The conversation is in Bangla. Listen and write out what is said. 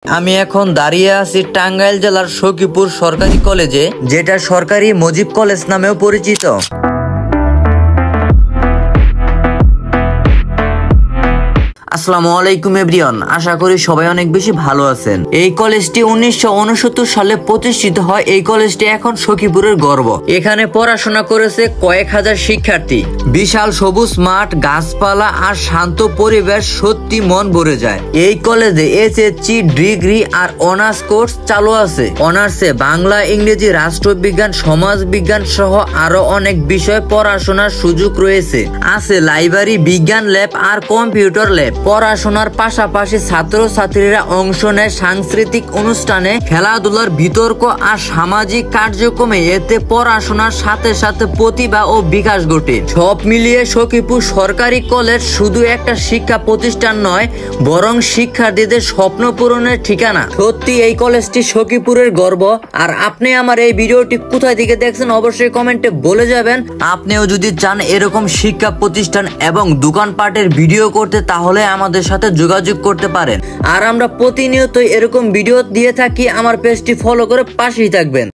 আমি এখন দাঁড়িয়ে আছি টাঙ্গাইল জেলার সখীপুর সরকারি কলেজে, যেটা সরকারি মজিব কলেজ নামেও পরিচিত। আসসালামু আলাইকুম এভরিওয়ান, আশা করি সবাই অনেক বেশি ভালো আছেন। এই কলেজটি 1969 সালে প্রতিষ্ঠিত হয়। এই কলেজটি এখন সখীপুরের গর্ব। এখানে পড়াশোনা করেছে কয়েক হাজার শিক্ষার্থী। বিশাল সবুজ মাঠ, গাছপালা আর শান্ত পরিবেশ সত্যি মন ভরে যায়। এই কলেজে এসএসসি ডিগ্রি আর অনার্স কোর্স চালু আছে। অনার্সে বাংলা, ইংরেজি, রাষ্ট্রবিজ্ঞান, সমাজবিজ্ঞান সহ আরো অনেক বিষয় পড়াশোনার সুযোগ রয়েছে। আছে লাইব্রেরি, বিজ্ঞান ল্যাব আর কম্পিউটার ল্যাব। পড়াশোনার পাশাপাশি ছাত্রছাত্রীরা অংশ নেয় সাংস্কৃতিক অনুষ্ঠানে, খেলাধুলার, বিতর্ক আর সামাজিক কার্যক্রমে। এতে পড়াশোনার সাথে সাথে প্রতিভা ও বিকাশ ঘটে। সব মিলিয়ে সখীপুর সরকারি কলেজ শুধু একটা শিক্ষা প্রতিষ্ঠান নয়, বরং শিক্ষার্থীদের স্বপ্ন পূরণের ঠিকানা। সত্যি এই কলেজটি সখীপুরের গর্ব। আর আপনি আমার এই ভিডিওটি কোথায় থেকে দেখছেন অবশ্যই কমেন্টে বলে যাবেন। আপনিও যদি চান এরকম শিক্ষা প্রতিষ্ঠান এবং দোকানপাটের ভিডিও করতে, তাহলে আমাদের সাথে যোগাযোগ করতে পারেন। আর আমরা প্রতিনিয়ত এরকম ভিডিও দিয়ে থাকি। আমার পেজটি ফলো করে পাশেই থাকবেন।